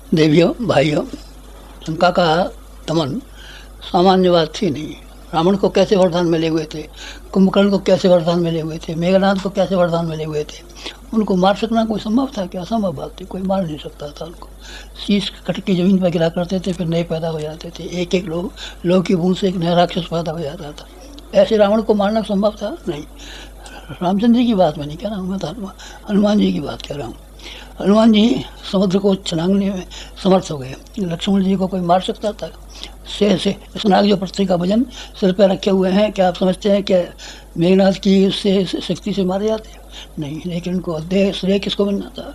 देवियों भाइयों, लंका का दमन सामान्य बात थी नहीं। रावण को कैसे वरदान मिले हुए थे, कुंभकर्ण को कैसे वरदान मिले हुए थे, मेघनाथ को कैसे वरदान मिले हुए थे। उनको मार सकना कोई संभव था क्या? असंभव बात थी, कोई मार नहीं सकता था उनको। शीश कट के जमीन पर गिरा करते थे, फिर नए पैदा हो जाते थे। एक एक लोग की बूंद से एक नया राक्षस पैदा हो जाता था। ऐसे रावण को मारना संभव था नहीं। रामचंद्र जी की बात मैं नहीं कह रहा हूँ, मैं तो हनुमान जी की बात कह रहा हूँ। हनुमान जी समुद्र को छलांगने में समर्थ हो गए। लक्ष्मण जी को कोई मार सकता था? से स्नाग जो पृथ्वी का वजन सिर पर रखे हुए हैं, क्या आप समझते हैं कि मेघनाथ की उससे शक्ति से मारे जाते हैं? नहीं। लेकिन उनको श्रेय किसको मिलना था?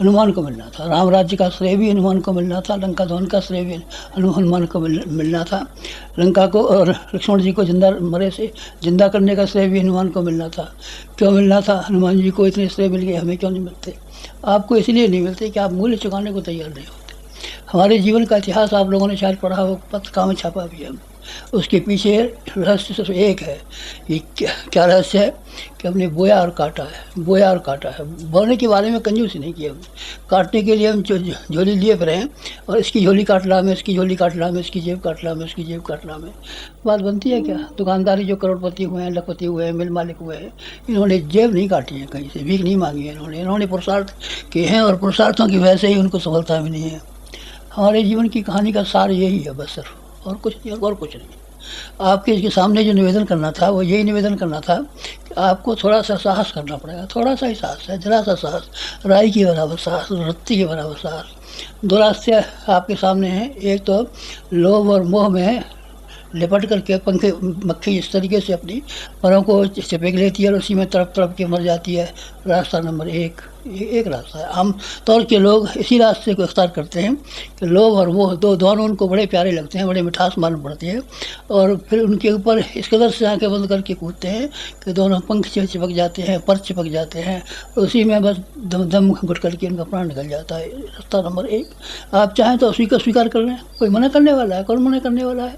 हनुमान को मिलना था। राम राज्य का श्रेय भी हनुमान को मिलना था, लंका दहन का श्रेय भी हनुमान को मिलना था। लंका को और लक्ष्मण जी को जिंदा करने का श्रेय भी हनुमान को मिलना था। क्यों मिलना था? हनुमान जी को इतने श्रेय मिल गए, हमें क्यों नहीं मिलते? आपको इसलिए नहीं मिलते कि आप मूल्य चुकाने को तैयार नहीं होते। हमारे जीवन का इतिहास आप लोगों ने शायद पढ़ा हो, पत्रिका में छापा भी है। उसके पीछे रहस्य सिर्फ एक है। ये क्या रहस्य है? कि हमने बोया और काटा है। बोने के बारे में कंजूसी नहीं की हमने। काटने के लिए हम झोली लिए फिर हैं, और इसकी झोली काट लामे, इसकी झोली काट लामे, इसकी जेब काट लामे, इसकी जेब काट लामे। बात बनती है क्या? दुकानदारी जो करोड़पति हुए हैं, लखपति हुए हैं, मिल मालिक हुए हैं, इन्होंने जेब नहीं काटी है, कहीं से भीख नहीं मांगी है इन्होंने पुरुषार्थ किए हैं, और पुरुषार्थों की वजह से ही उनको सफलता भी नहीं है। हमारे जीवन की कहानी का सार यही है बस, सिर्फ और कुछ नहीं। आपके इसके सामने जो निवेदन करना था वो यही निवेदन करना था कि आपको थोड़ा सा साहस करना पड़ेगा। थोड़ा सा ही साहस है, जरा सा साहस, राई के बराबर साहस, रत्ती के बराबर साहस। दो रास्ते आपके सामने हैं। एक तो लोभ और मोह में लिपट करके मक्खी इस तरीके से अपनी परों को चपेट लेती है और उसी में तड़प के मर जाती है। रास्ता नंबर एक रास्ता है। आम तौर के लोग इसी रास्ते को इख्तियार करते हैं कि लोभ और मोह दोनों उनको बड़े प्यारे लगते हैं, बड़े मिठास मालूम पड़ती है, और फिर उनके ऊपर इस कदर से आंखें बंद करके कूदते हैं कि दोनों पंख चिपक जाते हैं, पर चिपक जाते हैं, उसी में बस दम घुट करके उनका प्राण निकल जाता है। रास्ता नंबर एक। आप चाहें तो उसी को स्वीकार कर लें, कोई मना करने वाला है? कौन मना करने वाला है?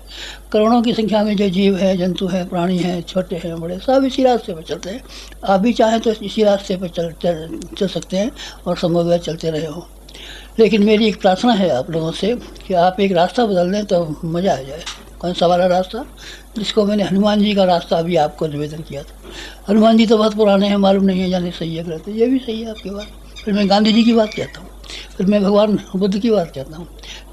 करोड़ों की संख्या में जो जीव है, जंतु है, प्राणी हैं, छोटे हैं, बड़े, सब इसी रास्ते पर चलते हैं। आप भी चाहें तो इसी रास्ते पर चल सकते हैं और संभव चलते रहे हो। लेकिन मेरी एक प्रार्थना है आप लोगों से कि आप एक रास्ता बदल दें तो मज़ा आ जाए। कौन सा वाला रास्ता? जिसको मैंने हनुमान जी का रास्ता अभी आपको निवेदन किया था। हनुमान जी तो बहुत पुराने हैं, मालूम नहीं है जाने सही है गलत है। ये भी सही है आपकी बात। फिर मैं गांधी जी की बात कहता हूँ, फिर मैं भगवान बुद्ध की बात कहता हूँ,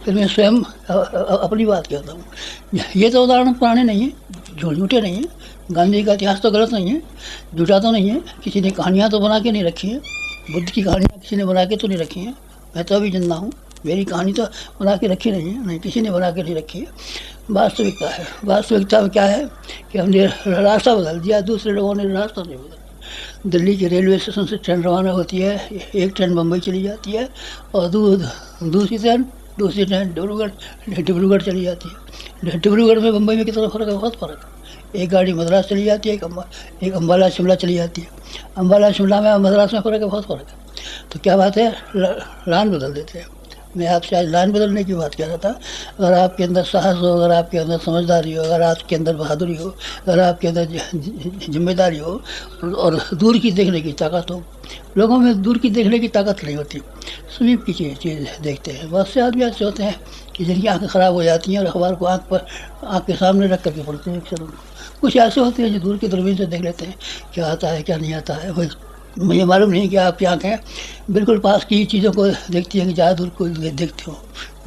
फिर मैं स्वयं अपनी बात कहता हूँ। ये तो उदाहरण पुराने नहीं हैं, झूठे नहीं हैं। गांधी जी का इतिहास तो गलत नहीं है, झूठा तो नहीं है। किसी ने कहानियाँ तो बना के नहीं रखी हैं, बुद्ध की कहानियाँ किसी ने बना के तो नहीं रखी हैं। मैं तो अभी जिंदा हूँ, मेरी कहानी तो बना के रखी नहीं है, नहीं किसी ने बना के नहीं रखी है। वास्तविकता है। वास्तविकता में क्या है कि हमने रास्ता बदल दिया, दूसरे लोगों ने रास्ता नहीं बदला। दिल्ली के रेलवे स्टेशन से ट्रेन रवाना होती है, एक ट्रेन बम्बई चली जाती है, और दूसरी ट्रेन डिब्रूगढ़ चली जाती है। डिब्रूगढ़ में बम्बई में कितना फ़र्क है? बहुत फ़र्क है। एक गाड़ी मद्रास चली जाती है, एक अम्बाला शिमला चली जाती है। अम्बाला शिमला में मद्रास में फ़र्क है, बहुत फ़र्क है। तो क्या बात है, लाइन बदल देते हैं। मैं आपसे आज लाइन बदलने की बात कह रहा था। अगर आपके अंदर साहस हो, अगर आपके अंदर समझदारी हो, अगर आपके अंदर बहादुरी हो, अगर आपके अंदर जिम्मेदारी हो, और दूर की देखने की ताकत हो। लोगों में दूर की देखने की ताकत नहीं होती, समीप की चीज़ देखते हैं। बहुत से आदमी ऐसे होते हैं कि जिनकी आँखें ख़राब हो जाती हैं और अखबार को आँख के सामने रख करके पढ़ते हैं। कुछ ऐसे होते हैं जो दूर की दूरबीन से देख लेते हैं क्या आता है क्या नहीं आता है। मुझे मालूम नहीं कि आपकी आँखें बिल्कुल पास की चीज़ों को देखती हैं कि ज़्यादा दूर को देखते हो।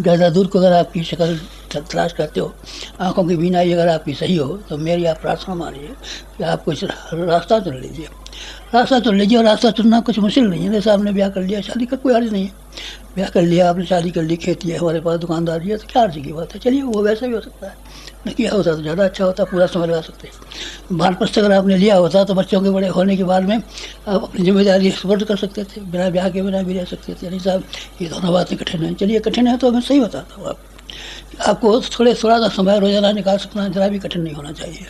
ज़्यादा दूर को अगर आपकी शक्ल तलाश करते हो, आँखों की बीनाई अगर आपकी सही हो, तो मेरी आप प्रार्थना मानिए कि आप कुछ रास्ता चुन लीजिए। और रास्ता चुनना कुछ मुश्किल नहीं है। जैसे आपने ब्याह कर लिया, शादी का कोई अर्ज नहीं है। ब्याह कर लिया आपने, शादी कर ली, खेती है, हमारे पास दुकानदारी है, तो क्या अर्ज की बात है? चलिए, वो वैसा भी हो सकता है। न किया होता तो ज़्यादा अच्छा होता, पूरा समय लगा सकते। वानप्रस्थ अगर आपने लिया होता तो बच्चों के बड़े होने के बाद में आप अपनी जिम्मेदारी स्पर्श कर सकते थे, बिना ब्याह के बिना भी रह सकते थे। नहीं साहब, ये दोनों बातें कठिन हैं। चलिए, कठिन है तो मैं सही बताता हूँ आपको थोड़ा सा समय रोजाना निकाल सकना जरा भी कठिन नहीं होना चाहिए।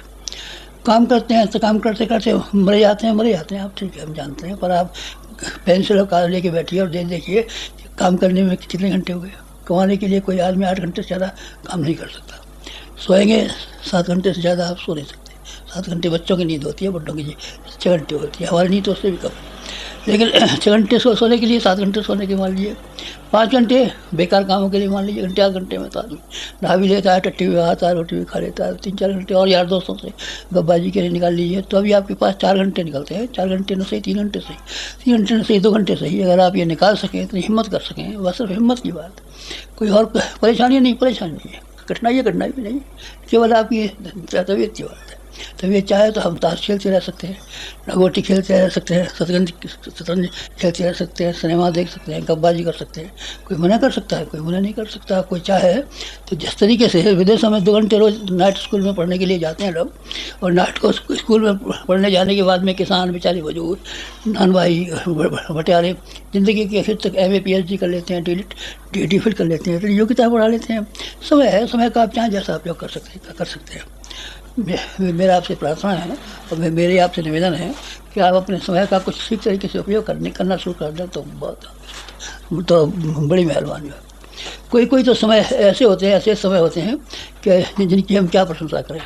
काम करते हैं तो काम करते करते मरे जाते हैं आप, ठीक है, हम जानते हैं। पर आप पेंसिल और कागज लेके बैठिए और देखिए काम करने में कितने घंटे हो गए। कमाने के लिए कोई आदमी 8 घंटे से ज़्यादा काम नहीं कर सकता। सोएंगे 7 घंटे से ज़्यादा आप सो नहीं सकते। 7 घंटे बच्चों की नींद होती है, बड़ों की 6 घंटे होती है, हमारी नींद तो उससे भी कम। लेकिन 6 घंटे सोने के लिए 7 घंटे सोने के मान लीजिए, 5 घंटे बेकार कामों के लिए मान लीजिए, घंटे 8 घंटे में तो आदमी नहा भी लेता है, टट्टी भी आता है, रोटी भी खा लेता है, 3-4 घंटे और यार दोस्तों से गप्पाजी के लिए निकाल लीजिए, तो अभी आपके पास 4 घंटे निकलते हैं। 4 घंटे न सही 3 घंटे सही, 3 घंटे न सही 2 घंटे सही, अगर आप ये निकाल सकें तो हिम्मत कर सकें, बस सिर्फ हिम्मत की बात, कोई और परेशानी नहीं है, कठिनाई भी नहीं, केवल आपकी तबीयत की बात है। तबीयत चाहे तो हम ताश खेलते रह सकते हैं, लगोटी खेलते रह सकते हैं, शतरंज खेलते रह सकते हैं, सिनेमा देख सकते हैं, गप्पाजी कर सकते हैं, कोई मना कर सकता है, कोई मना नहीं कर सकता। कोई चाहे तो जिस तरीके से विदेशों में 2 घंटे रोज़ नाइट स्कूल में पढ़ने के लिए जाते हैं लोग, और नाइट को स्कूल में पढ़ने जाने के बाद में किसान बेचारे मजदूर नान भाई बटियारे ज़िंदगी के फिर तक MA PhD कर लेते हैं, DD कर लेते हैं, फिर योग्यता बढ़ा लेते हैं। समय है, समय का आप चाहें जैसा उपयोग कर सकते हैं। मेरा आपसे प्रार्थना है और मेरे आपसे निवेदन है कि आप अपने समय का कुछ ठीक तरीके से उपयोग करना शुरू कर दें तो बड़ी मेहरबानी है। कोई तो समय ऐसे समय होते हैं कि जिनकी हम क्या प्रशंसा करें।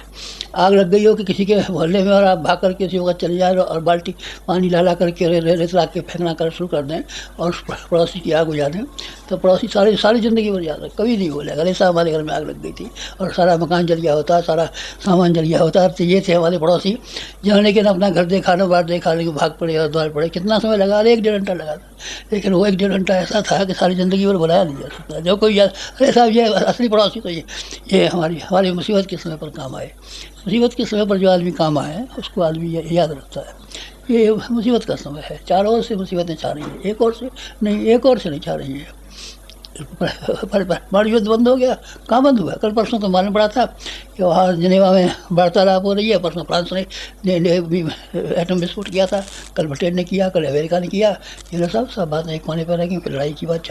आग लग गई हो कि किसी के मोहल्ले में और आप भाग कर किसी वक्त चले जाए और बाल्टी पानी ला करके रेत ला के फेंकना कर शुरू कर दें और पड़ोसी की आग बुझा दें, तो पड़ोसी सारी ज़िंदगी भर याद कभी नहीं बोलेगा ऐसा हमारे घर में आग लग गई थी और सारा मकान जल गया होता, सारा सामान जल गया होता। तो ये थे हमारे पड़ोसी जिन्होंने लेकिन अपना घर देखा ना बाहर देखा, लेकिन भाग पड़े और द्वार पड़े। कितना समय लगा? 1-1.5 घंटा लगा था, लेकिन वो 1-1.5 घंटा ऐसा था कि सारी ज़िंदगी भर बुलाया नहीं जा सकता। जो कोई याद, अरे साहब ये असली पड़ोसी तो ये हमारी मुसीबत के समय पर काम आए। मुसीबत के समय पर जो आदमी काम आए उसको आदमी याद रखता है। ये मुसीबत का समय है, चारों ओर से मुसीबतें छा रही हैं, एक ओर से नहीं छा रही हैं। परमाणु युद्ध बंद हो गया, कहाँ बंद हुआ? कल परसों तो मालूम पड़ा था कि वहाँ जिनेवा में वार्तालाप हो रही है। परसों फ्रांस ने एटम विस्फोट किया था, कल ब्रिटेन ने किया, कल अमेरिका ने किया। ये सब बातें एक कोने पर रह गई, फिर लड़ाई की बात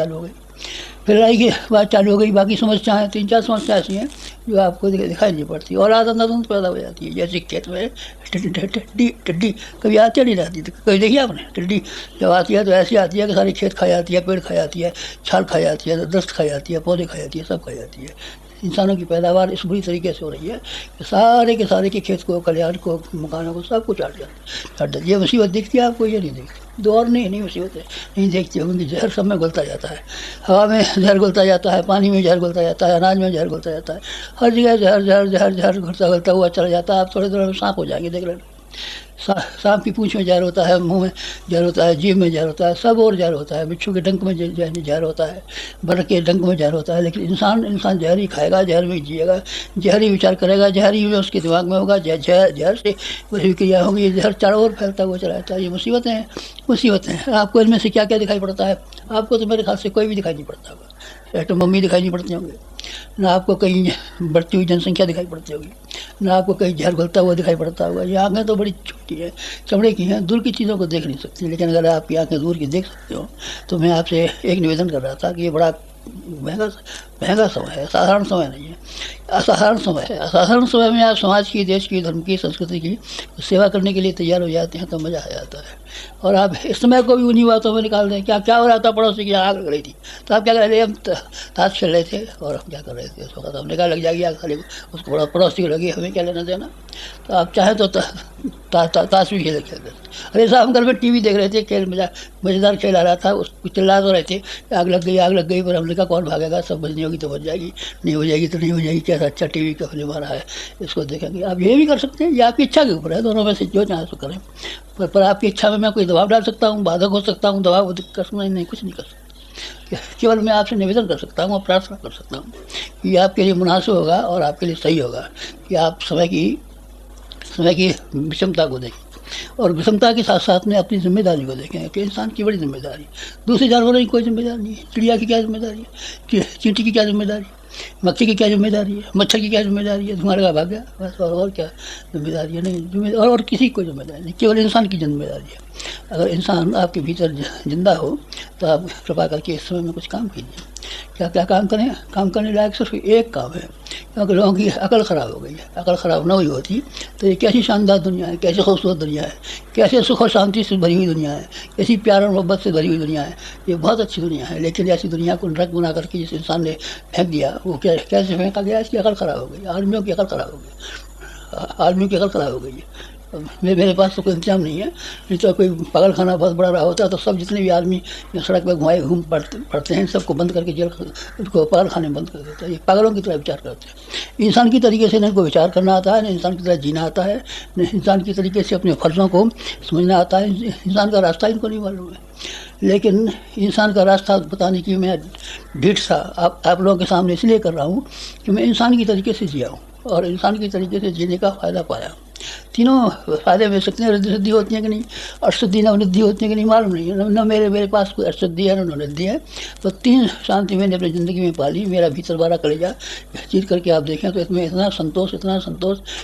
चालू हो गई। बाकी समस्याएँ 3-4 समस्याएँ ऐसी हैं जो आपको दिखाई नहीं पड़ती और आदत पैदा हो जाती है। जैसे खेत में टिड्डी कभी आती नहीं रहती, कभी देखिए आपने टिड्डी जब आती है तो ऐसी आती है कि सारी खेत खा जाती है, पेड़ खा जाती है, छाल खा जाती है, दस्त खा जाती है, पौधे खा जाती है, सब खा जाती है। इंसानों की पैदावार इस बुरी तरीके से हो रही है कि सारे के खेत को, खलिहान को, मकानों को, सब कुछ काट ये मुसीबत दिखती है आपको? ये नहीं दिखती। दो और नहीं मुसीबतें नहीं देखती होंगी। जहर सब में घुलता जाता है, हवा में जहर घुलता जाता है, पानी में जहर घुलता जाता है, अनाज में जहर घुलता जाता है, हर जगह जहर घुलता हुआ चला जाता है। आप थोड़ी देर में सांप हो जाएंगे, देख लेना। सांप की पूंछ में जहर होता है, मुंह में जहर होता है, जीभ में जहर होता है, सब और जहर होता है। बिच्छू के डंक में जहर होता है, बर्ड के डंक में जहर होता है। लेकिन इंसान जहर ही खाएगा, जहर में जिएगा, जहर ही विचार करेगा, जहर ही में उसके दिमाग में होगा, जहर से वही क्रिया होगी। ये जहर चारों ओर फैलता हुआ चला जाता है। ये मुसीबतें हैं। आपको इनमें से क्या क्या दिखाई पड़ता है? आपको तो मेरे ख्याल से कोई भी दिखाई नहीं पड़ता होगा। तो मम्मी दिखाई नहीं पड़ती होंगे, ना आपको कहीं बढ़ती हुई जनसंख्या दिखाई पड़ती होगी, ना आपको कहीं जहर घुलता हुआ दिखाई पड़ता होगा। ये आँखें तो बड़ी छोटी है, चमड़े की हैं, दूर की चीज़ों को देख नहीं सकती। लेकिन अगर आपकी आँखें दूर की देख सकते हो तो मैं आपसे एक निवेदन कर रहा था कि ये बड़ा महंगा समय है, साधारण समय नहीं है, असाधारण समय है। असाधारण समय में आप समाज की, देश की, धर्म की, संस्कृति की सेवा करने के लिए तैयार हो जाते हैं तो मज़ा आ जाता है। और आप इस समय को भी उन्हीं बातों में निकाल दें। क्या हो रहा था? पड़ोसी की आग लग रही थी तो आप क्या कर रहे थे? हम ताश खेल रहे थे। और हम क्या कर रहे थे उस वक्त? हमने कहा लग जाएगी आग, खाली उसको पड़ोसी को लगी, हमें क्या लेना देना। तो आप चाहें तो ताश भी खेलते। अरे साहब हम घर में TV देख रहे थे, खेल मज़ेदार खेल आ रहा था, उसको चिल्ला तो रहे थे आग लग गई। पर हमने कहा कौन भागेगा, सब बजनी होगी तो बच जाएगी, नहीं हो जाएगी तो नहीं हो जाएगी। कैसा अच्छा TV का फिल्म आ रहा है, इसको देखेंगे। आप ये भी कर सकते हैं, ये आपकी इच्छा के ऊपर है, दोनों में से जो चाहे तो करें। पर आपकी इच्छा में मैं कोई दबाव डाल सकता हूँ, बाधक हो सकता हूँ, दबाव कर नहीं, कुछ नहीं कर सकता। केवल मैं आपसे निवेदन कर सकता हूँ और प्रार्थना कर सकता हूँ कि आपके लिए मुनासिब होगा और आपके लिए सही होगा कि आप समय की विषमता को देखें और विषमता के साथ साथ में अपनी जिम्मेदारी को देखें कि इंसान की बड़ी जिम्मेदारी, दूसरे जानवरों की कोई जिम्मेदारी नहीं है। चिड़िया की क्या जिम्मेदारी है, चींटी की क्या जिम्मेदारी, मक्खी की क्या जिम्मेदारी है, मच्छर की क्या जिम्मेदारी है, धुआं लगा भाग गया बस। और क्या जिम्मेदारी है? नहीं, और किसी की कोई जिम्मेदारी नहीं, केवल इंसान की जिम्मेदारी है। अगर इंसान आपके भीतर जिंदा हो तो आप कृपा करके इस समय में कुछ काम कीजिए। क्या काम करें? काम करने लायक सिर्फ एक काम है, क्योंकि लोगों की अकल ख़राब हो गई है। अकल ख़राब ना हुई होती तो ये कैसी शानदार दुनिया है, कैसी खूबसूरत दुनिया है, कैसे सुख और शांति से भरी हुई दुनिया है, कैसी प्यार और मोहब्बत से भरी हुई दुनिया है। ये बहुत अच्छी दुनिया है। लेकिन ऐसी दुनिया को नरक बना करके जिस इंसान ने फेंक दिया, वो कैसे फेंका गया? इसकी अकल ख़राब हो गई। आदमियों की अकल ख़राब हो गई है। मेरे पास तो कोई इंतजाम नहीं है, नहीं तो कोई पागल खाना बहुत बड़ा रहा होता तो सब जितने भी आदमी सड़क पर घूम पड़ते हैं सबको बंद करके जेल उसको पागल खाने में बंद कर देता है। ये पागलों की तरह विचार करते हैं। इंसान की तरीके से न इनको विचार करना आता है, न इंसान की तरह जीना आता है, न इंसान की तरीके से अपने फर्जों को समझना आता है। इंसान का रास्ता इनको नहीं मालूम है। लेकिन इंसान का रास्ता बताने की मैं ढीठ सा आप लोगों के सामने इसलिए कर रहा हूँ कि मैं इंसान की तरीके से जिया हूँ और इंसान की तरीके से जीने का फ़ायदा पाया। तीनों फ़ायदे में सकते हैं, रिद्धि सिद्धि होती है कि नहीं, अष्टसिद्धि नवनिद्धि होती है कि नहीं मालूम नहीं, न मेरे पास कोई अष्टसिद्धि है न नवनिद्धि है। तो तीन शांति मैंने अपनी ज़िंदगी में पाली। मेरा भीतर बारा कलेजा चीर करके आप देखें तो इसमें इतना संतोष,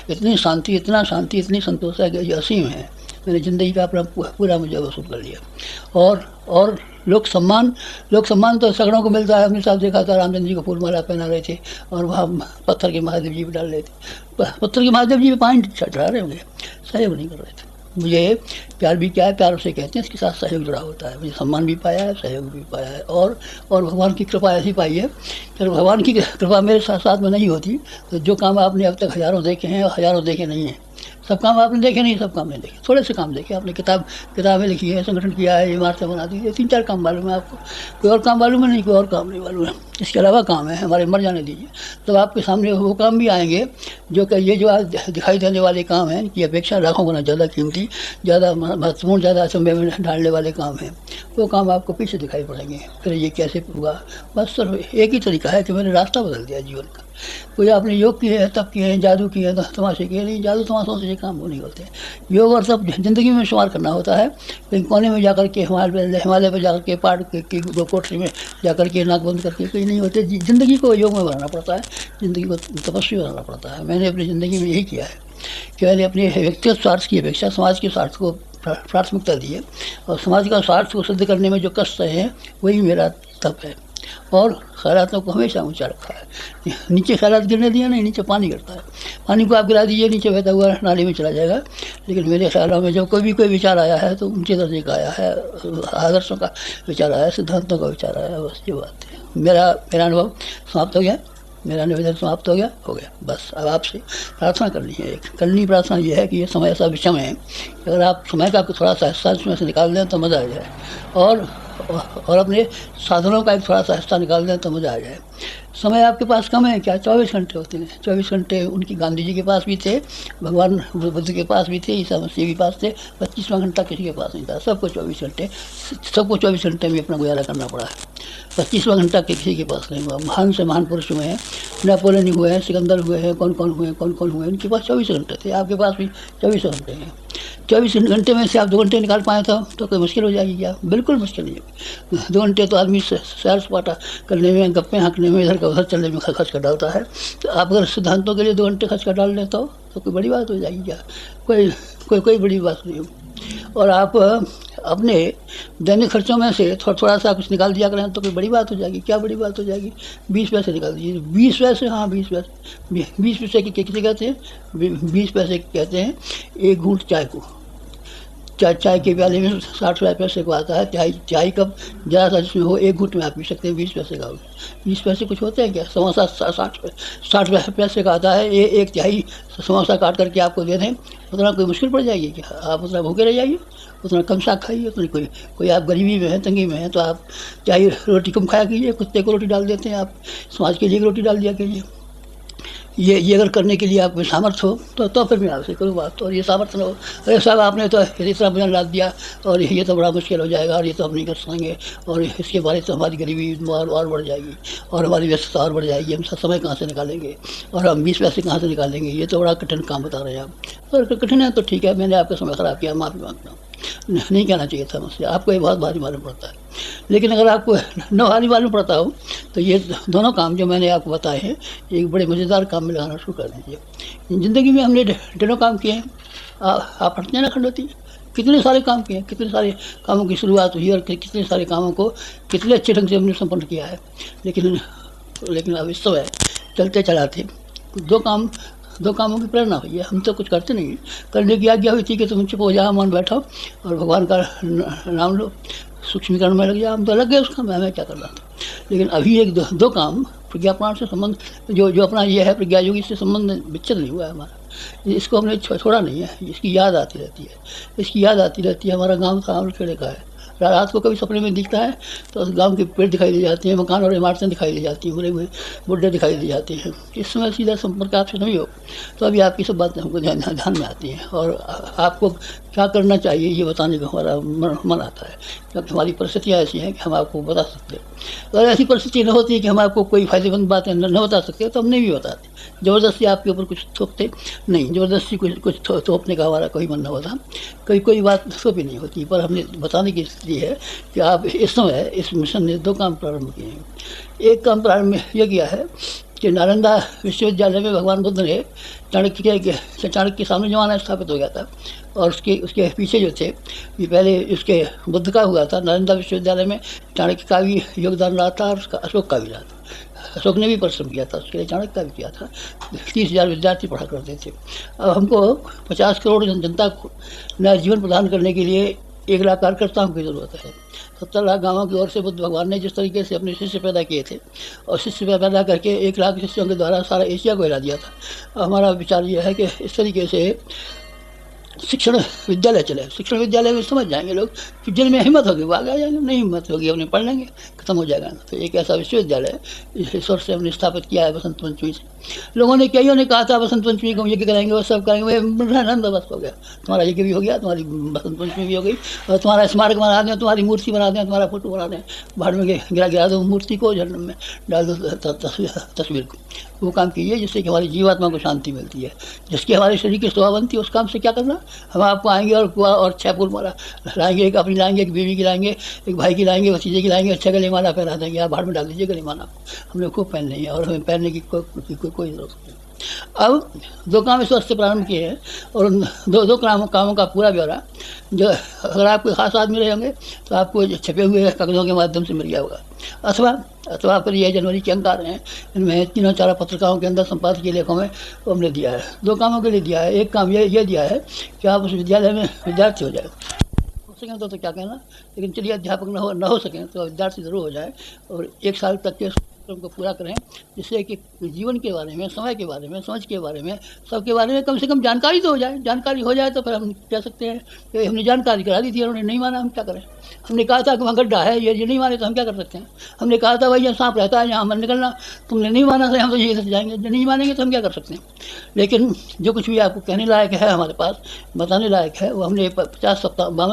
इतनी शांति, इतनी संतोष है कि ये असीम है। मैंने ज़िंदगी का अपना पूरा मुझे वसूल कर लिया। और लोक सम्मान तो सगड़ों को मिलता है। हमने साहब देखा था रामचंद्र जी को फूल माला पहना रहे थे और वहाँ पत्थर के महादेव जी भी डाल रहे थे। पत्थर के महादेव जी पे पानी चढ़ा रहे होंगे, सहयोग नहीं कर रहे थे। मुझे प्यार भी क्या है, प्यार उसे कहते हैं, इसके साथ सहयोग जुड़ा होता है। मुझे सम्मान भी पाया है, सहयोग भी पाया है और भगवान की कृपा ऐसी पाई है कि भगवान की कृपा मेरे साथ में नहीं होती तो जो काम आपने अब तक हज़ारों देखे हैं, हज़ारों देखे नहीं हैं। सब काम आपने देखे नहीं, सब काम नहीं देखे, थोड़े से काम देखे आपने। किताबें लिखी है, संगठन किया है, इमारतें बना दी है, 3-4 काम मालूम है आपको। कोई और काम मालूम है नहीं, कोई और काम नहीं मालूम है। इसके अलावा काम है हमारे, मर जाने दीजिए तब आपके सामने वो काम भी आएंगे जो कि ये जो आज दिखाई देने वाले काम हैं की अपेक्षा लाखों गुना ज़्यादा कीमती, ज़्यादा महत्वपूर्ण, ज़्यादा समय में डालने वाले काम हैं। वो काम आपको पीछे दिखाई पड़ेंगे। फिर ये कैसे हुआ? बस सिर्फ एक ही तरीका है कि मैंने रास्ता बदल दिया जीवन का। कोई आपने योग किए हैं, तप किए हैं, जादू किए हैं, तमाशे किए नहीं, जादू तमाशों से ये काम वो नहीं होते। योग और तप ज़िंदगी में शुमार करना होता है। कहीं कोने में जाकर के हिमालय पर जाकर के पहाड़ की कोठरी में जाकर के नाक बंद करके कहीं नहीं होते। ज़िंदगी को योग में बनाना पड़ता है, ज़िंदगी को तपस्वी बनाना पड़ता है। मैंने अपनी ज़िंदगी में यही किया है कि मैंने अपने व्यक्तिगत स्वार्थ की अपेक्षा समाज के स्वार्थ को प्राथमिकता दी है और समाज का स्वार्थ को सिद्ध करने में जो कष्ट है वही मेरा तप है। और ख़ैरातों को हमेशा ऊंचा रखा है। नीचे खैरात गिरने दिया नहीं, नीचे पानी गिरता है। पानी को आप गिरा दीजिए, नीचे बहता हुआ नाली में चला जाएगा। लेकिन मेरे ख्यालों में जब कोई विचार आया है तो ऊंचे दर्जे का आया है, आदर्शों का विचार आया है, सिद्धांतों का विचार आया है। बस ये बात है। मेरा अनुभव समाप्त हो गया, मेरा निवेदन समाप्त हो गया। बस अब आपसे प्रार्थना करनी है। एक करनी प्रार्थना ये है कि ये समय ऐसा विषम है कि अगर आप समय का थोड़ा सा हिस्सा इसमें से निकाल दें तो मज़ा आ जाए और अपने साधनों का एक थोड़ा सा हिस्सा निकाल दें तो मज़ा आ जाए। समय आपके पास कम है क्या? 24 घंटे होते हैं। 24 घंटे उनकी गांधी जी के पास भी थे, भगवान बुद्ध के पास भी थे, ईसा मसीह के पास थे। 25वां घंटा किसी के पास नहीं था। सबको 24 घंटे में अपना गुजारा करना पड़ा है। 25वां घंटा किसी के पास नहीं हुआ। महान से महान पुरुष हुए हैं, नेपोलियन हुए हैं, सिकंदर हुए हैं, कौन कौन हुए, उनके पास 24 घंटे थे। आपके पास भी 24 घंटे हैं। 24 घंटे में से आप 2 घंटे निकाल पाए तो कोई मुश्किल हो जाएगी क्या? बिल्कुल मुश्किल नहीं होगी। 2 घंटे तो आदमी सैर सपाटा करने में, गप्पे हाँकने में, इधर का उधर चलने में खर्च कर डालता है। तो आप अगर सिद्धांतों के लिए 2 घंटे खर्च कर डाल लें तो कोई बड़ी बात हो जाएगी क्या? कोई बड़ी बात नहीं होगी। और आप अपने दैनिक खर्चों में से थोड़ा सा कुछ निकाल दिया करें तो कोई बड़ी बात हो जाएगी। क्या बड़ी बात हो जाएगी? 20 पैसे निकाल दीजिए। 20 पैसे, हाँ 20 पैसे। 20 पैसे की किसे कहते हैं? 20 पैसे कहते हैं एक घूंट चाय को। चाय के प्याले में 60 पैसे को आता है। चाय कप ज़्यादा सा जिसमें हो 1 घूंट में आप पी सकते हैं। 20 पैसे का होगा। 20 पैसे कुछ होते हैं क्या? समोसा 60 पैसे का आता है। एक तिहाई समोसा काट करके आपको दे दें, उतना कोई मुश्किल पड़ जाएगी क्या? आप उतना भूखे रह जाइए, उतना कम साग खाइए। उतनी कोई आप गरीबी में है, तंगी में है तो आप चाहे रोटी कम खाया कीजिए। कुत्ते को रोटी डाल देते हैं आप, समाज के लिए रोटी डाल दिया कीजिए। ये अगर करने के लिए आप में सामर्थ्य हो तो फिर मैं आपसे करूँ बात। और ये सामर्थ्य न हो, अरे साहब आपने तो इतना वजन लाद दिया और ये तो बड़ा मुश्किल हो जाएगा और ये तो हम नहीं कर सकेंगे और इसके बारे तो हमारी गरीबी और बढ़ जाएगी और हमारी व्यस्तता और बढ़ जाएगी। हम समय कहाँ से निकालेंगे और हम 20 पैसे कहाँ से निकालेंगे? ये तो बड़ा कठिन काम बता रहे हैं आप। और कठिन है तो ठीक है, मैंने आपका समय ख़राब किया, माफ़ी मांगता हूँ। नहीं कहना चाहिए था मुझसे, आपको ये बहुत भारी मालूम पड़ता है। लेकिन अगर आपको न भारी मालूम पड़ता हो तो ये दोनों काम जो मैंने आपको बताए हैं एक बड़े मज़ेदार काम में लगाना शुरू कर दीजिए। ज़िंदगी में हमने ढेरों काम किए हैं। आप हटते ना खंडोती, कितने सारे काम किए, कितने सारे कामों की शुरुआत हुई और कितने सारे कामों को कितने अच्छे ढंग से हमने संपन्न किया है। लेकिन अब इस समय चलते चलाते दो कामों की प्रेरणा हुई है। हम तो कुछ करते नहीं, करने की आज्ञा हुई थी कि तुम चुप हो जाओ, मन बैठो और भगवान का नाम लो, सूक्ष्मीकरण में लग जाओ। हम तो लग गए उसका, मैं क्या करना था। लेकिन अभी दो काम प्रज्ञापाठ से संबंध जो अपना ये है प्रज्ञा योगी से संबंध विच्छेद नहीं हुआ है हमारा। इसको हमने छोड़ा नहीं है, इसकी याद आती रहती है, इसकी याद आती रहती है। हमारा गाँव था खेड़े का है, रात को कभी सपने में दिखता है तो गांव के पेड़ दिखाई दे जाते हैं, मकान और इमारतें दिखाई दे जाती हैं, बड़े बड़े बुड्ढे दिखाई दे जाते हैं। इस समय सीधा संपर्क आपसे नहीं हो तो अभी आपकी सब बातें हमको ध्यान में आती हैं और आपको क्या करना चाहिए ये बताने का हमारा मन आता है, क्योंकि हमारी परिस्थितियाँ ऐसी हैं कि हम आपको बता सकते हैं। अगर ऐसी परिस्थिति न होती कि हम आपको कोई फायदेमंद बातें न बता सकते तो हम नहीं भी बताते। ज़बरदस्ती आपके ऊपर कुछ थोपते नहीं, ज़बरदस्ती कुछ थोपने का हमारा कोई मन न होता, कोई बात थोपी नहीं होती। पर हमने बताने की स्थिति है कि आप इस समय इस मिशन ने 2 काम प्रारंभ किए हैं। एक काम प्रारंभ यह किया है कि नालंदा विश्वविद्यालय में भगवान बुद्ध ने चाणक्य के सामने जमाना स्थापित हो गया था और उसके पीछे जो थे ये पहले उसके बुद्ध का हुआ था। नालंदा विश्वविद्यालय में चाणक्य का भी योगदान रहा था और अशोक का भी रहा था। अशोक ने भी परिश्रम किया था, उसके लिए चाणक्य का भी किया था। 30,000 विद्यार्थी पढ़ा करते थे। अब हमको 50 करोड़ जनता को नया जीवन प्रदान करने के लिए 1 लाख कार्यकर्ताओं की ज़रूरत है। 70 लाख गाँवों की ओर से बुद्ध भगवान ने जिस तरीके से अपने शिष्य पैदा किए थे और शिष्य पैदा करके 1 लाख शिष्यों के द्वारा सारा एशिया को हिला दिया था। हमारा विचार यह है कि इस तरीके से शिक्षण विद्यालय चले। शिक्षण विद्यालय में समझ जाएंगे लोग कि जिनमें हिम्मत होगी वो आगे आ जाएंगे, नहीं हिम्मत होगी अपने पढ़ लेंगे, खत्म हो जाएगा। तो एक ऐसा विश्वविद्यालय इस वर्ष से हमने स्थापित किया है बसंत पंचमी से। लोगों ने कईयों ने कहा था बसंत पंचमी को हम यज्ञ कराएंगे वो सब करेंगे, बस हो गया, तुम्हारा यज्ञ भी हो गया, तुम्हारी बसंत पंचमी भी हो गई और तुम्हारा स्मारक बना दें, तुम्हारी मूर्ति बना दें, तुम्हारा फोटो बना दें, भाड़ में गिरा दो मूर्ति को, जन्म में डाल दो तस्वीर को। वो काम कीजिए जिससे कि हमारी जीवात्मा को शांति मिलती है, जिसकी हमारे शरीर की शोभा बनती है। उस काम से क्या करना, हम आपको आएंगे और कुआ और 6 फूल माला लाएंगे, एक अपनी लाएंगे, एक बीवी की लाएंगे, एक भाई की लाएंगे, भतीजे की लाएंगे, 6 गले माला पहना देंगे। आप भाड़ में डाल दीजिए गले माला, हमने खूब पहन नहीं है और हमें पहनने की कोई ज़रूरत नहीं। अब 2 काम इस वक्त से प्रारंभ किए हैं और उन दो कामों का पूरा ब्यौरा जो अगर आप कोई ख़ास आदमी रहे होंगे तो आपको छपे हुए कागज़ों के माध्यम से मिल गया होगा, अथवा फिर ये जनवरी के अंक आ रहे हैं, इनमें 3-4 पत्रिकाओं के अंदर संपादकीय लेखों में वो हमने दिया है। 2 कामों के लिए दिया है। एक काम ये दिया है कि आप उस विद्यालय में विद्यार्थी हो जाए, हो सकें तो क्या कहना, लेकिन चलिए अध्यापक न हो सकें तो विद्यार्थी ज़रूर हो जाए और 1 साल तक के को पूरा करें, जिससे कि जीवन के बारे में, समय के बारे में, समझ के बारे में, सबके बारे में कम से कम जानकारी तो हो जाए। जानकारी हो जाए तो फिर हम कह सकते हैं कि हमने जानकारी करा दी थी, उन्होंने नहीं माना, हम क्या करें। हमने कहा था कि वहाँ गड्ढा है, ये नहीं माने तो हम क्या कर सकते हैं। हमने कहा था भाई यहाँ सांप रहता है, यहाँ मत निकलना, तुमने नहीं माना तो हम तो यही जाएंगे, जो नहीं मानेंगे तो हम क्या कर सकते हैं। लेकिन जो कुछ भी आपको कहने लायक है हमारे पास, बताने लायक है, वो हमने 52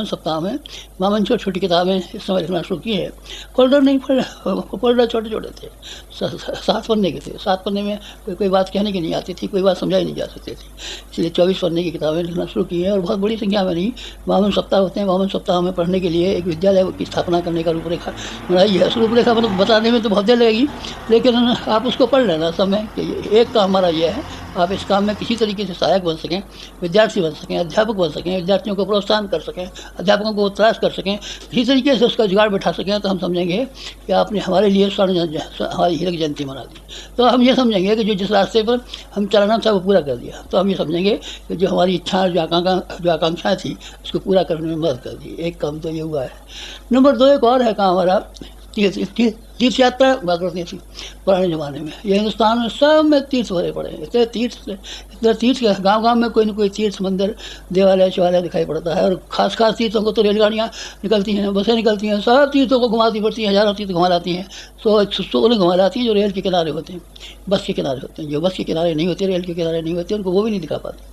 सप्ताह में 52 छोटी किताबें इस समय लिखना शुरू की है। फोल्डर नहीं, फोल्डर छोटे छोटे थे, 7 पन्ने के थे। 7 पन्ने में कोई बात कहने की नहीं आती थी, कोई बात समझाई नहीं जा सकती थी, इसलिए 24 पन्ने की किताबें लिखना शुरू की है और बहुत बड़ी संख्या में नहीं। 52 सप्ताह होते हैं, 52 सप्ताह में पढ़ने के लिए एक विद्यालय की स्थापना करने का रूपरेखा बनाई है। उस रूपरेखा मतलब बताने में तो बहुत देर लगेगी, लेकिन आप उसको पढ़ लेना समय कि एक काम हमारा यह है, आप इस काम में किसी तरीके से सहायक बन सकें, विद्यार्थी बन सकें, अध्यापक बन सकें, विद्यार्थियों को प्रोत्साहन कर सकें, अध्यापकों को तलाश कर सकें, किसी तरीके से उसका जुगाड़ बैठा सकें, तो हम समझेंगे कि आपने हमारे लिए हमारी हीरक जयंती मना दी। तो हम ये समझेंगे कि जो जिस रास्ते पर हम चलना था वो पूरा कर दिया। तो हम ये समझेंगे कि जो हमारी इच्छा जो आकांक्षाएँ थी उसको पूरा करने में मदद कर दी। एक काम तो ये हुआ है। नंबर 2 एक और है काम हमारा, तीर्थ यात्रा हुआ करती थी पुराने ज़माने में। ये हिंदुस्तान में सब में तीर्थ भरे पड़े हैं, इतने तीर्थ गांव में कोई न कोई तीर्थ मंदिर, देवालय शिवालय दिखाई पड़ता है। और खास तीर्थों को तो रेलगाड़ियाँ निकलती हैं, बसें निकलती हैं, सब तीर्थों को घुमाती पड़ती हैं, हज़ारों तीर्थ घुमा लाती हैं। सौ उन्हें घुमा लाती हैं जो रेल के किनारे होते हैं, बस के किनारे होते हैं। जो बस के किनारे नहीं होते, रेल के किनारे नहीं होते, उनको वो भी नहीं दिखा पाती।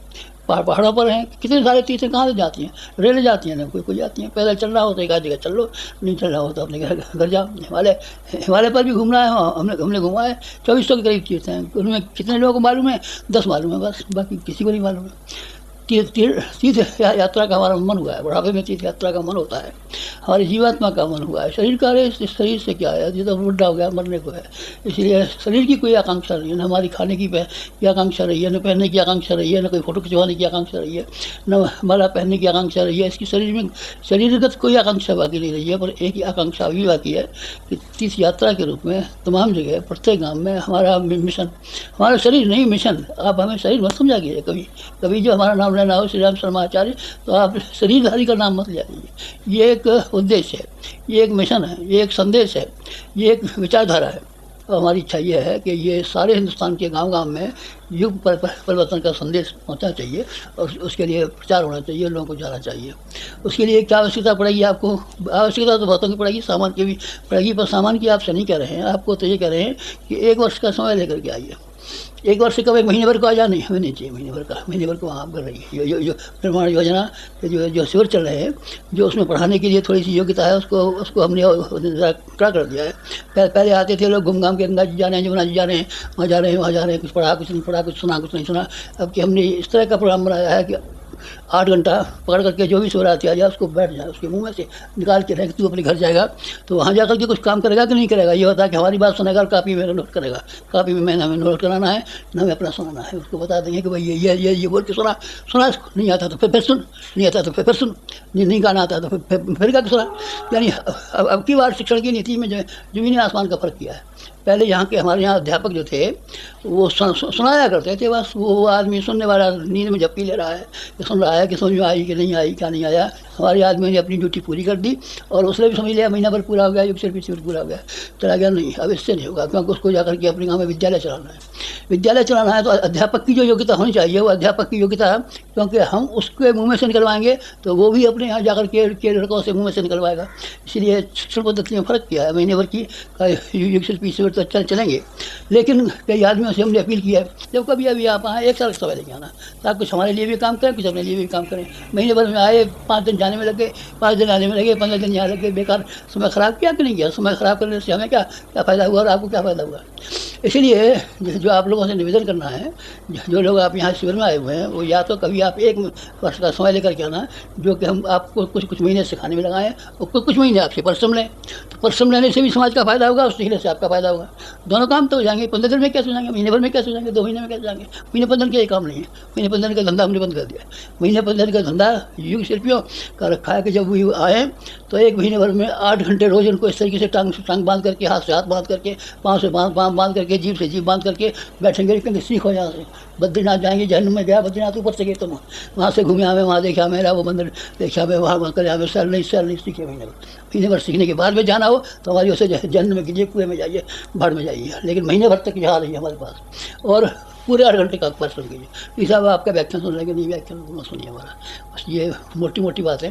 पहाड़ों पर हैं कितने सारे तीर्थ कहाँ से जाती हैं, रेल जाती हैं ना, कोई जाती हैं। पैदल चलना हो तो एक आध जगह चल लो, नहीं चलना हो तो अपने घर जाओ। हिमालय पर भी घूमना है, हमने घुमा है। 2400 के करीब तीर्थ हैं, उनमें कितने लोगों को मालूम है, 10 मालूम है बस, बाकी किसी को नहीं मालूम है। तीर्थ यात्रा का हमारा मन हुआ है, बुढ़ापे में तीर्थ यात्रा का मन होता है, हमारी जीवात्मा का मन हुआ है। शरीर का अरे शरीर से क्या है, तो बुढ़ा हो गया, मरने को है, इसलिए शरीर की कोई आकांक्षा नहीं है, न हमारी खाने की आकांक्षा रही है, न पहनने की आकांक्षा रही है, न कोई फोटो खिंचवाने की आकांक्षा रही है, न माला पहनने की आकांक्षा रही है। इसकी शरीर में शरीरगत कोई आकांक्षा बाकी नहीं रही है, पर एक ही आकांक्षा अभी बाकी है कि तीर्थ यात्रा के रूप में तमाम जगह प्रत्येक गाँव में हमारा मिशन, हमारा शरीर नहीं मिशन। आप हमें शरीर मत समझा कीजिए कभी जो हमारा नाम लेना हो श्री राम शर्मा आचार्य, तो आप शरीरधारी का नाम मत लिया कीजिए। ये एक उद्देश्य है, ये एक मिशन है, ये एक संदेश है, ये एक विचारधारा है। और हमारी इच्छा ये है कि ये सारे हिंदुस्तान के गांव-गांव में युग परिवर्तन का संदेश पहुंचना चाहिए और उसके लिए प्रचार होना चाहिए, लोगों को जाना चाहिए। उसके लिए क्या आवश्यकता पड़ेगी आपको? आवश्यकता तो बहुतों की पड़ेगी, सामान की भी पड़ेगी, पर सामान की आपसे नहीं कह रहे हैं, आपको तो ये कह रहे हैं कि 1 वर्ष का समय लेकर के आइए। 1 वर्ष से कब 1 महीने भर को आ जाना नहीं, हमें नहीं चाहिए महीने भर को वहाँ आप कर रही है। जो निर्माण योजना के जो शिविर चल रहे हैं, जो उसमें पढ़ाने के लिए थोड़ी सी योग्यता है, उसको हमने कड़ा कर दिया है। पहले आते थे लोग घूम घाम के गंगा जी जा रहे हैं, जमुना जी जा रहे हैं, वहाँ जा रहे हैं, वहाँ जा रहे हैं, कुछ पढ़ा कुछ नहीं पढ़ा, कुछ सुना कुछ नहीं सुना। अब कि हमने इस तरह का प्रोग्राम बनाया है कि 8 घंटा पकड़ करके जो भी शिवरात्रि आ जाए उसको बैठ जाए, उसके मुंह में से निकाल के रख, तू अपने घर जाएगा तो वहाँ जाकर के कुछ काम करेगा कि नहीं करेगा, ये होता है कि हमारी बात सुनेगा और कापी में नोट करेगा। कापी में हमें नोट कराना है, न हमें अपना सुनाना है। उसको बता देंगे कि भाई ये बोल के सुना इसको, नहीं आता तो फिर सुन, नहीं आता तो फिर सुन, नहीं गाना आता तो फिर गा के सुना। यानी अब की बार शिक्षण की नीति में ज़मीन आसमान का फ़र्क किया है। पहले यहाँ के हमारे यहाँ अध्यापक जो थे वो सुनाया करते थे, बस वो आदमी सुनने वाला नींद में झपकी ले रहा है कि सुन रहा है कि समझ में आई कि नहीं आई, क्या नहीं आया। हमारे आदमी ने अपनी ड्यूटी पूरी कर दी और उसने भी समझ लिया महीना भर पूरा हो गया, युग से पूरा हो गया, चला गया। नहीं, अब इससे नहीं होगा, क्योंकि उसको जाकर के अपने गाँव में विद्यालय चलाना है। विद्यालय चलाना है तो अध्यापक की जो योग्यता होनी चाहिए वो अध्यापक की योग्यता, क्योंकि हम उसके मुँह में से निकलवाएंगे तो वो भी अपने यहाँ जाकर के लड़कों से मुँह में से निकलवाएगा। इसीलिए शिक्षण पद्धति में फ़र्क किया है। महीने भर की युग से तो चलेंगे, लेकिन कई आदमियों से हमने अपील किया है जब कभी अभी आप आए 1 साल का समय लेके आना, ताकि कुछ हमारे लिए भी काम करें, कुछ अपने लिए भी काम करें। महीने भर में आए, 5 दिन जाने में लगे, 5 दिन आने में लगे, 15 दिन यहाँ लगे, बेकार समय ख़राब किया कि नहीं किया? समय ख़राब करने से हमें क्या फ़ायदा हुआ और आपको क्या फ़ायदा हुआ? इसीलिए जो आप लोगों से निवेदन करना है, जो लोग आप यहाँ शिविर में आए हुए हैं, वो या तो कभी आप 1 वर्ष का समय लेकर के आना, जो कि हम आपको कुछ महीने सिखाने में लगाएं और कुछ महीने आपसे परिश्रम लें। तो परिश्रम लेने से भी समाज का फ़ायदा होगा, उस सीखने से आपका फ़ायदा होगा। दोनों काम तो हो जाएंगे। 15 दिन में कैसे हो जाएंगे, महीने भर में कैसे हो जाएंगे, 2 महीने में कैसे जाएंगे? महीने 15 दिन का ये काम नहीं है। महीने 15 दिन का धंधा हमने बंद कर दिया। महीने 15 दिन का धंधा युग शिल्पियों का रखा है कि जब वो आए तो 1 महीने भर में 8 घंटे रोज़ उनको इस तरीके से टांग बांध करके, हाथ से हाथ बांध करके, पाँव से पाँव बांध करके, जीभ से जीभ बांध करके बैठेंगे, क्योंकि सीखो यहाँ से। बद्रीनाथ जाएंगे, जहन्नुम में गया बद्रीनाथ, ऊपर से गए तुम वहाँ से घूमे हमें, वहाँ देखा मेरा वो मंदिर देखा हमें, वहाँ करे हमें, सैल नहीं सीखे। महीने भर सीखने के बाद में जाना हो तो हमारी उसे जन्म में कीजिए, कुएँ में जाइए, भाड़ में जाइए, लेकिन महीने भर तक यहाँ रहिए हमारे पास और पूरे 8 घंटे का परिश्रम कीजिए। इस आपका व्याख्यान सुन लेंगे, नहीं व्याख्यान सुनिए हमारा। बस ये मोटी बातें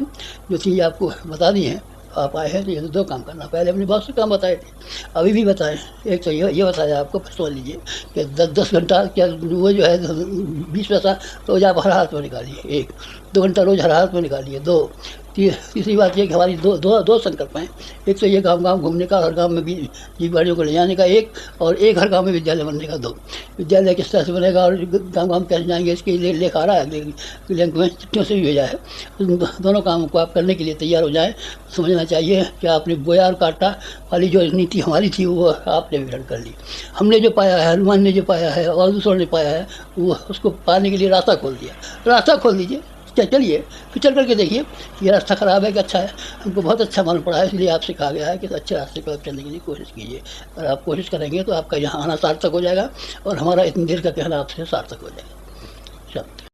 जो चीज़ आपको बता दी हैं। आप आए हैं तो ये 2 काम करना। पहले हमने बहुत से काम बताए थे, अभी भी बताएं। एक तो ये बताया आपको, फिर समझ लीजिए कि 10 घंटा क्या वो जो है 20 पैसा रोज़ आप हर हाथ में निकालिए, 1-2 घंटा रोज़ हर हाथ में निकालिए। 2 तीसरी बात ये कि हमारी दो संकल्प हैं। एक तो ये गाँव घूमने का, हर गाँव में भी जीवगाड़ियों को ले जाने का, और एक हर गाँव में विद्यालय बनने का। 2 विद्यालय किस तरह से बनेगा और गाँव कैसे जाएंगे, इसके लिए लेख आ रहा है, लिंक में चिट्ठियों से भी भेजा है। दोनों कामों को आप करने के लिए तैयार हो जाएँ। समझना चाहिए कि आपने बोया और काटा वाली जो नीति हमारी थी वो आपने विघटन कर ली। हमने जो पाया है, हनुमान ने जो पाया है और दूसरों ने पाया है, वो उसको पाने के लिए रास्ता खोल दिया। रास्ता खोल दीजिए, चलिए, फिर चल करके देखिए ये रास्ता ख़राब है कि अच्छा है। हमको बहुत अच्छा मालूम पड़ा है, इसलिए आपसे कहा गया है कि अच्छे रास्ते पर चलने के लिए कोशिश कीजिए। और आप कोशिश करेंगे तो आपका यहाँ आना सार्थक हो जाएगा और हमारा इतनी देर का कहना आपसे सार्थक हो जाएगा। शांति।